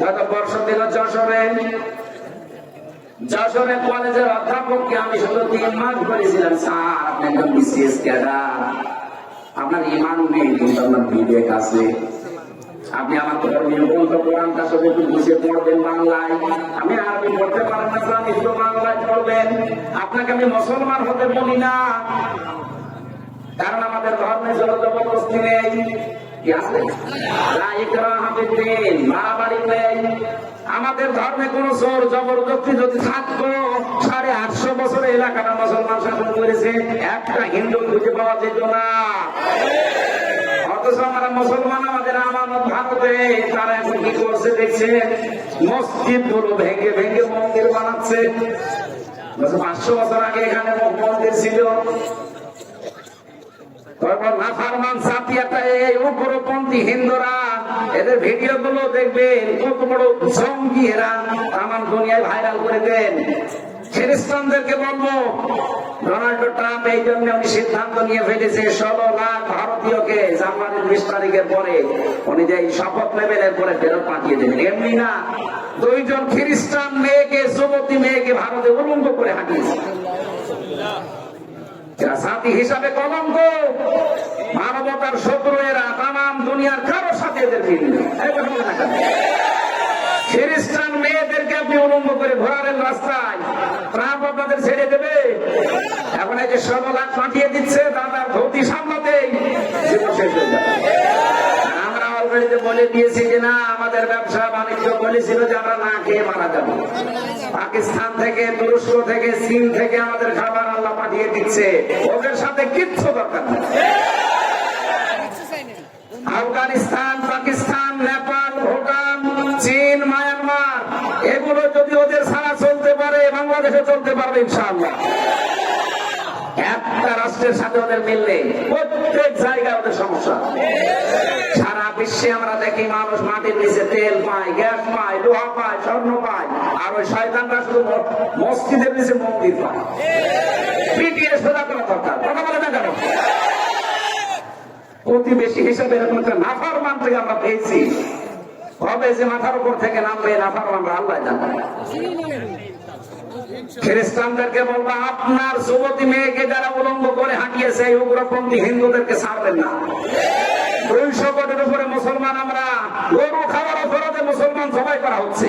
গত বর্ষ দিন যশোরে কলেজের অধ্যাপককে আমি শুধু 3 মাস বলেছিলাম, স্যার আপনি একজন বিসিএস ক্যাডার, আপনার ইমান নেই কিন্তু আপনার বিবেক আছে। আপনি আমার ধর্মীয় গ্রন্থ কোরআনটা শুধু একটু বুঝে পড়বেন বাংলায়। আমি আরবি পড়তে পারেন না স্যার, একটু বাংলায় পড়বেন। আপনাকে আমি মুসলমান হতে বলি না, কারণ আমাদের ধর্মে জোর জবরদস্তি নেই, বাড়াবাড়ি নেই। আমাদের ধর্মে কোন জোর জবরদস্তি যদি থাকতো 850 বছরে এলাকাটা মুসলমান শাসন করেছে, একটা হিন্দু খুঁজে পাওয়া যেত না। অথচ আমরা মুসলমান, আমাদের আমানত ভারতে, তারা এখন কি করছে দেখছেন? মসজিদ গুলো ভেঙে ভেঙে মন্দির বানাচ্ছে। 500 বছর আগে এখানে মন্দির ছিল। নাফারমান জাতি একটা এই উগ্রপন্থী হিন্দুরা, এদের ভিডিও গুলো দেখবেন, কত বড় জঙ্গি এরা, আমার দুনিয়ায় ভাইরাল করে দেন। খ্রিস্টানদেরকে বলবো, ডোনাল্ড ট্রাম্প এই জন্য উনি সিদ্ধান্ত নিয়ে ফেলেছে 16 লাখ ভারতীয়কে জানুয়ারির 20 তারিখের পরে উনি যে শপথ নেবেন এরপরে ফেরত পাঠিয়ে দেবেন। এমনি না, 2 জন খ্রিস্টান মেয়েকে, যুবতী মেয়েকে ভারতে উলঙ্গ করে হাঁটিয়েছে। জাতি হিসাবে কলঙ্ক, মানবতার শত্রু এরা, তাম দুনিয়ার কারো সাথে এদের মিল নেই। খ্রিস্টান মেয়েদেরকে আপনি উলঙ্গ করে ঘোরালেন রাস্তায়, ট্রাম্প আপনাদের ছেড়ে দেবে? এখন এই যে 16 লাখ পাঠিয়ে দিচ্ছে, দাদার ধৌতি সামলাতেই জীবন শেষ হয়ে যাবে। আমরা অলরেডি বলে দিয়েছি যে না, আমাদের ব্যবসা বাণিজ্য বলেছিল যে আমরা না খেয়ে মারা যাবো। পাকিস্তান থেকে, তুরস্ক থেকে, চীন থেকে আমাদের খাবার আল্লাহ পাঠিয়ে দিচ্ছে, ওদের সাথে কিচ্ছু দরকার নেই। আফগানিস্তান, পাকিস্তান, নেপাল, ভুটান, চীন, মায়ানমার, এগুলো যদি ওদের ছাড়া চলতে পারে, বাংলাদেশে চলতে পারবে হবে ইনশাআল্লাহ। একটা রাষ্ট্রের সাথে ওদের মিল নেই, প্রত্যেক জায়গায় ওদের সমস্যা। সারা বিশ্বে আমরা দেখি মানুষ মাটির নিচে তেল পায়, গ্যাস পায়, লোহা পায়, স্বর্ণ পায়, আর ওই শয়তানরা শুধু মসজিদের নিচে মন্দির পায়। পিটিয়ে সোজা করা দরকার, কথা বলে না কেন? প্রতিবেশী হিসাবে এরকম একটা নাফরমান থেকে আমরা পেয়েছি, হবে যে মাথার উপর থেকে নামবে নাফরমানরা আল্লাহ জানে। খ্রিস্টানদেরকে বলবো, আপনার যুবতী মেয়েকে যারা উলঙ্গ করে হাঁটিয়েছে এই উগ্রপন্থী হিন্দুদেরকে ছাড়বেন না। 200 কোটির উপরে মুসলমান আমরা, গরু খাওয়ার অপরাধে মুসলমান জবাই করা হচ্ছে।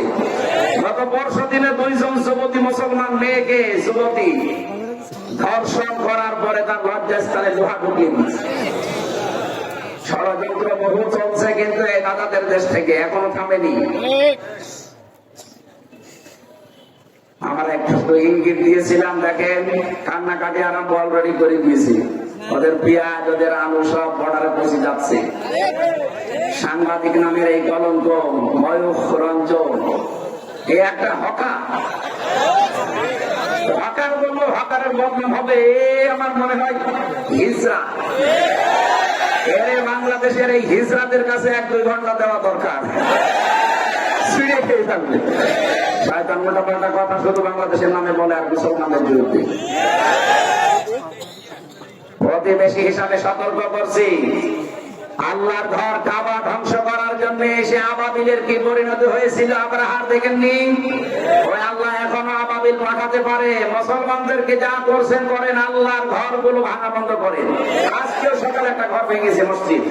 গত বর্ষ দিনে 2 জন যুবতী মুসলমান মেয়েকে যুবতী ধর্ষণ করার পরে তার লজ্জাস্থানে লোহা ঢুকিয়ে দিচ্ছে। ষড়যন্ত্র বহু চলছে, কিন্তু এই দাদাদের দেশ থেকে এখনো থামেনি। আমরা একটু ইঙ্গিত দিয়েছিলাম, দেখেন কান্নাকাটি আরম্ভ অলরেডি করে দিয়েছি। ওদের পেঁয়াজ, ওদের আলু সব বর্ডারে পৌঁছে যাচ্ছে। সাংবাদিক নামের এই কলঙ্ক ময়ূখ রঞ্জন, এই একটা হকার, হকার বললো হকারের বদনাম হবে, আমার মনে হয় হিজড়া। বাংলাদেশের এই হিজড়াদের কাছে 1-2 ঘন্টা দেওয়া দরকার, ছিঁড়ে খেয়ে থাকবে। শয়তান মোটাপাল্টা কথা শুধু বাংলাদেশের নামে বলে আর মুসলমানদের বিরুদ্ধে। প্রতিবেশী হিসাবে সতর্ক করছি, আল্লাহর ঘর কাবা ধ্বংস করার জন্য এসে আবাবিলের কি পরিণতি হয়েছিল আব্রাহার দেখেননি? ওই আল্লাহ এখনো আবাবিল পাঠাতে পারে। মুসলমানদেরকে যা করছেন করেন, আল্লাহর ঘরগুলো ভাঙা বন্ধ করেন। আজকেও সকালে একটা ঘর ভেঙেছে মসজিদ।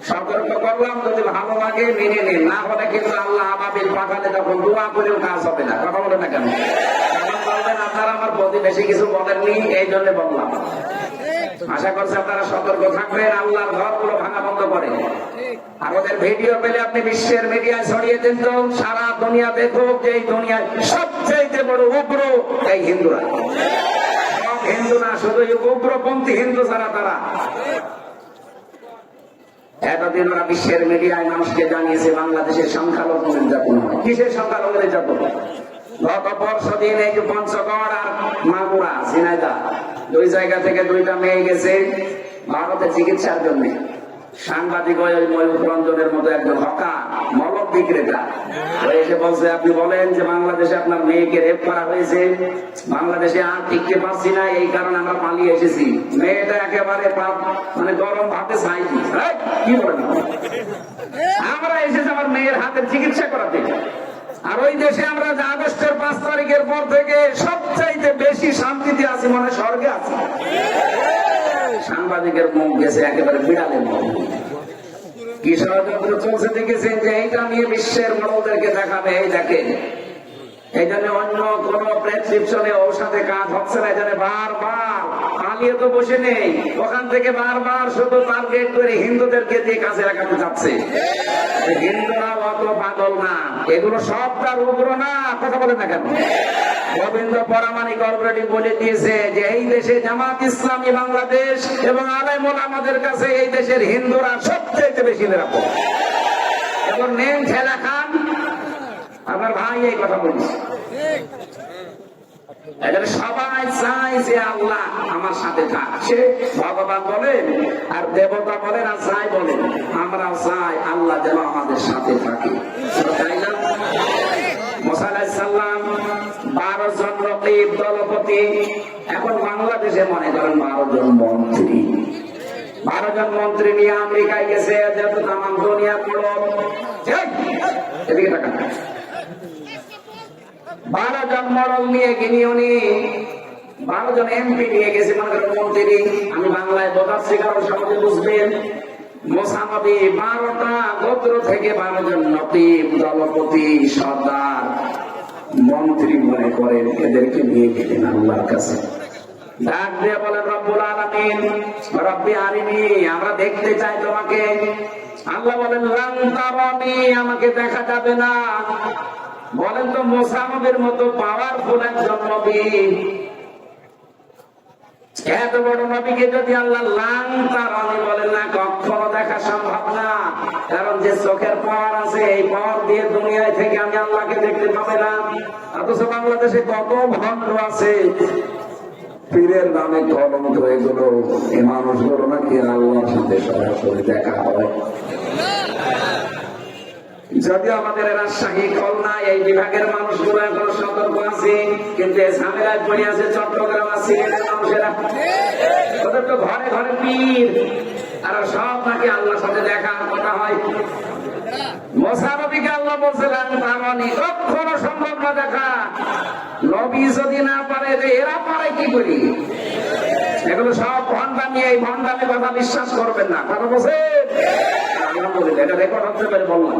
সতর্ক করলাম, যদি ভালো লাগে মেনে নিন, না হলে কিন্তু আল্লাহ আবাবিল পাঠালে তখন দোয়া করেও কাজ হবে না। কথা বলে না কেন? বলবেন আপনারা আমার প্রতিবেশী কিছু বলেননি, এই জন্য বললাম। আশা করছি আপনারা সতর্ক থাকবেন, আল্লাহর ঘরগুলো ভাঙা বন্ধ করেন। আর ওদের ভিডিও পেলে আপনি বিশ্বের মিডিয়ায় ছড়িয়ে দেন, তো সারা দুনিয়া দেখুক যে এই দুনিয়ায় সবচেয়ে বড় উগ্র এই হিন্দুরা। সব হিন্দু না, শুধু উগ্রপন্থী হিন্দু ছাড়া তারা। এতদিন ওরা বিশ্বের মিডিয়ায় মানুষকে জানিয়েছে বাংলাদেশের সংখ্যালঘু নির্যাতন হয়। কিসের সংখ্যালঘু নির্যাতন? গত পরশু দিন এই যে পঞ্চগড় আর মাগুরা, ঝিনাইদহ, 2 জায়গা থেকে 2টা মেয়ে গেছে ভারতে চিকিৎসার জন্য। সাংবাদিক ওই ময়ূখ রঞ্জনের মতো একজন হকার, মলক বিক্রেতা, এসে বলছে, আপনি বলেন যে বাংলাদেশে আপনার মেয়েকে রেপ করা হয়েছে, বাংলাদেশে আর টিকতে পারছি না, এই কারণে আমরা পালিয়ে এসেছি। মেয়েটা একেবারে মানে গরম ভাতে চাইছি। কি বলেন? আমরা এসেছি আমার মেয়ের হাতের চিকিৎসা করাতে। আর ওই দেশে আমরা যে আগস্টের 5 তারিখের পর থেকে সবচাইতে বেশি শান্তিতে আছি, মনে স্বর্গে আছি। সাংবাদিকের মুখ গেছে একেবারে বিড়ালের মুখ। কি ষড়যন্ত্র চলছে দেখেছেন, যে এইটা নিয়ে বিশ্বের মডেলদেরকে দেখাবে, এই দেখেন। এই জন্য অন্য কোন প্রেসক্রিপশনে ওর সাথে কাজ হচ্ছে না। এখানে বারবার পালিয়ে তো বসে নেই, ওখান থেকে বারবার শুধু টার্গেট করে হিন্দুদেরকে দিয়ে কাজে লাগাতে যাচ্ছে। হিন্দুরা অত পাগল না, এগুলো সব তার উগ্র না। কথা বলেন না কেন? গোবিন্দ পরামানিক অলরেডি বলে দিয়েছে যে এই দেশে জামাত ইসলামী বাংলাদেশ এবং আলেম ওলামাদের কাছে এই দেশের হিন্দুরা সবচেয়ে বেশি নিরাপদ। এবং নেন ঠেলা খান, আমার ভাই এই কথা বলছে। সবাই চাই যে আল্লাহ আমার সাথে থাক। সে ভগবান বলেন আর দেবতা বলেন আর যাই বলেন, আমরা চাই আল্লাহ যেন আমাদের সাথে থাকে, তাই না? মুসা আলাইহিস সালাম 12 জন রকিব দলপতি, এখন বাংলাদেশে মনে করেন 12 জন মন্ত্রী। 12 জন মন্ত্রী নিয়ে আমেরিকায় গেছে, যেহেতু তাম দুনিয়া পড়ো এদিকে টাকা 12 জন মডেল নিয়ে গিয়ে উনি 12 জন এমপি নিয়ে গেছে, মনে করেন মন্ত্রী। আমি বাংলায় বোঝাচ্ছি কারণ সমাজে বুঝবেন। মুসা নবী 12টা গোত্র থেকে 12 জন নকিব, দলপতি, সর্দার, মন্ত্রী মনে করেন, এদেরকে নিয়ে গেলেন আল্লাহর কাছে। ডাক দিয়ে বলেন, রব্বুল আলামিন, রব্বি আরিনি, আমরা দেখতে চাই তোমাকে। আল্লাহ বলেন, লান তারানি, আমাকে দেখা যাবে না। বলেন তো মুসা নবীর মতো পাওয়ারফুল একজন নবী, এত বড় নবীকে যদি আল্লাহ লান তারানি বলেন না, কখনো দেখা দেখা সম্ভব না, কারণ যে চোখের পাওয়ার আছে এই পাওয়ার দিয়ে দুনিয়ায় থেকে আমি আল্লাহকে দেখতে পাবে না। অথচ বাংলাদেশে কত ভণ্ড আছে পীরের নামে কলঙ্ক এগুলো, এই মানুষগুলো নাকি আল্লাহর সাথে সরাসরি দেখা হয়। যদিও আমাদের রাজশাহী, খুলনা এই বিভাগের মানুষগুলো এখন সতর্ক আছে, কিন্তু এই ঝামেলায় পড়ে আছে চট্টগ্রাম আর সিলেটের মানুষেরা। ওদের তো ঘরে ঘরে পীর, আর সব নাকি আল্লাহর সাথে দেখার কথা হয়। মুসা নবীকে আল্লাহ বলছিলেন তার মানে কখনো সম্ভব না দেখা। নবী যদি না পারে এরা পারে কি করি? এগুলো সব ভণ্ডামি, এই ভণ্ডামি কথা বিশ্বাস করবেন না। কথা বলছে এটা রেকর্ড হতে পারে বললাম।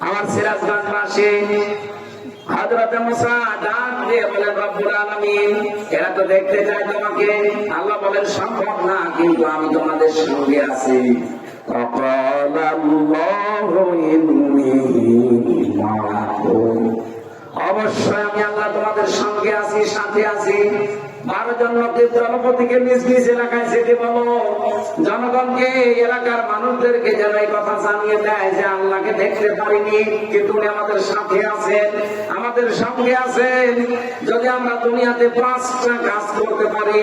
আমার সিরাজগঞ্জবাসী হযরত মুসা ডাক দিয়ে বলেন রব্বুল আলামিন এরা তো দেখতে চায় তোমাকে। আল্লাহ বলেন সম্ভব না, কিন্তু আমি তোমাদের সঙ্গে আছি। فقال الله إني معكم, অবশ্যই আমি আল্লাহ তোমাদের সঙ্গে আছি, সাথে আছি। 12 জন লোকের দলপতিকে নিজ নিজ এলাকায় যেতে বলো, জনগণকে, এলাকার মানুষদেরকে যেন এই কথা জানিয়ে দেয় যে আল্লাহকে দেখতে পারিনি, কিন্তু উনি আমাদের সাথে আছেন, আমাদের সঙ্গে আছেন। যদি আমরা দুনিয়াতে 5টা কাজ করতে পারি,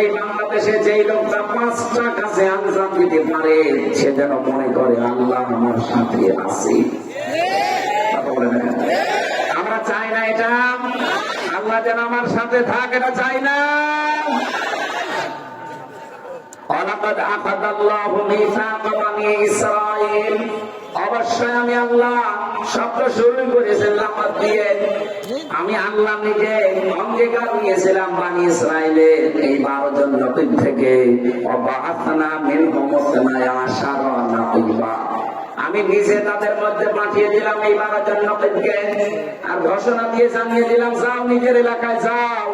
এই বাংলাদেশে যেই লোকটা 5টা কাজে আঞ্জাম দিতে পারে সে যেন মনে করে আল্লাহ আমার সাথে আছে। আমরা চাই না এটা, আল্লাহ যেন আমার সাথে থাকে, এটা চাই না। ওয়ালাকাদ আখাযাল্লাহু মিসাকা বানী ইসরাঈল, অবশ্যই আমি আল্লাহ শব্দ শুরু করেছিলাম দিয়ে, আমি আল্লাহ নিজে অঙ্গীকার নিয়েছিলাম বানী ইসরাঈলের এই 12 জন নবী থেকে। ওয়াবাআসনা মিনহুম ইসনায়া আশারা নাকিবা, আমি নিজে তাদের মধ্যে পাঠিয়ে দিলাম এই 12 জন নবীকে, আর ঘোষণা দিয়ে জানিয়ে দিলাম যাও নিজের এলাকায় যাও,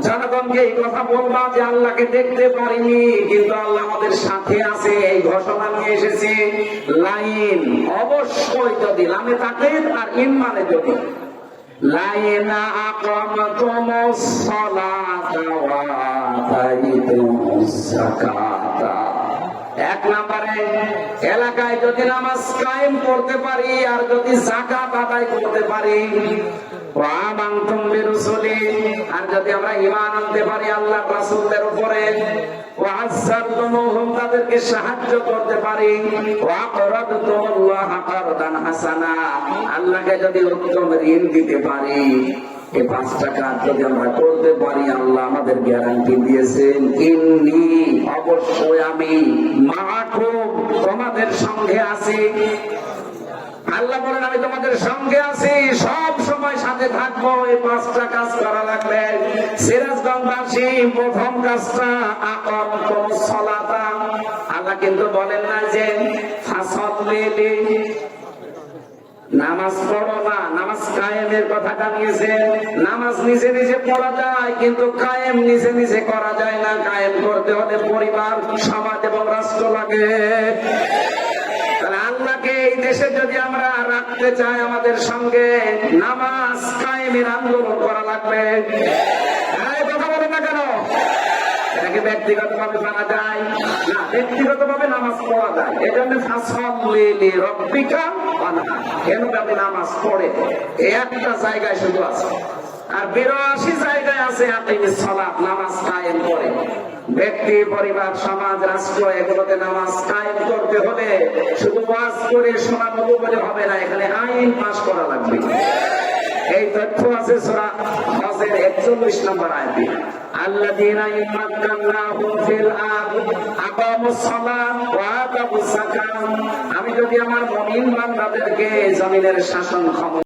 জনগণকে এই কথা বলবা যে আল্লাহকে দেখতে পারিনি, কিন্তু আল্লাহ আমাদের সাথে আছে, এই ঘোষণা নিয়ে এসেছি। লাইন অবশ্যই যদি লামে থাকে আর ইন মানে যদি লাইনা আকামাতুমুস সালাতা ওয়া আতাইতুমুস যাকাতা, 1 নম্বরে এলাকায় যদি নামাজ কায়েম করতে পারি আর যদি যাকাত আদায় করতে পারি, ওয়া আমানতুম বিরুসুলি, আর যদি আমরা ঈমান আনতে পারি আল্লাহর রাসূলদের উপরে, ওয়া আযযারতুমুহুম, তাদেরকে সাহায্য করতে পারি, ওয়া আকরাদতুমুল্লাহ কারদান হাসানা, আল্লাহকে যদি উত্তম ঋণ দিতে পারি, এই 5টা কাজ যদি আমরা করতে পারি আল্লাহ আমাদের গ্যারান্টি দিয়েছেন ইন্নী, অবশ্যই আমি মাআকুম, তোমাদের সঙ্গে আছি। আল্লাহ বলেন আমি তোমাদের সঙ্গে আছি, সব সময় সাথে থাকবো। এই 5টা কাজ করা লাগবে। সিরাজগঞ্জবাসী প্রথম কাজটা আকামতুস সালাতা, আল্লাহ কিন্তু বলেন না যে ফাসাল্লি, নামাজ পড়ো না, নামাজ কায়েমের কথা জানিয়েছে। নামাজ নিজে নিজে পড়া যায়, কিন্তু কায়েম নিজে নিজে করা যায় না। কায়েম করতে হলে পরিবার, সমাজ এবং রাষ্ট্র লাগে। আল্লাহকে এই দেশে যদি আমরা রাখতে চাই আমাদের সঙ্গে, নামাজ কায়েমের আন্দোলন করা লাগবে। কথা বলেন না কেন? এটাকে ব্যক্তিগত ভাবে জানা যায় না, ব্যক্তিগত ভাবে নামাজ পড়া যায়। এই জন্য ফাসাল্লি লিরাব্বিকা ওয়ানহার, কেন আপনি নামাজ পড়ে এই একটা জায়গায় শুধু আছে, আর 82 জায়গায় আছে আকিমিস সালাত, নামাজ কায়েম করে। ব্যক্তি, পরিবার, সমাজ, রাষ্ট্র এগুলোতে নামাজ কায়েম করতে হলে শুধু ওয়াজ করে শোনানো বলে হবে না, এখানে আইন পাস করা লাগবে। এই তথ্য আছে সূরা হজের 41 নম্বর আয়াতে, আল্লাযীনা ইমাক্কানাহুম ফিল আরদ আকামুস সালাত ওয়া আতাবুস যাকাত, আমি যদি আমার মুমিন বান্দাদেরকে জমিনের শাসন ক্ষমতা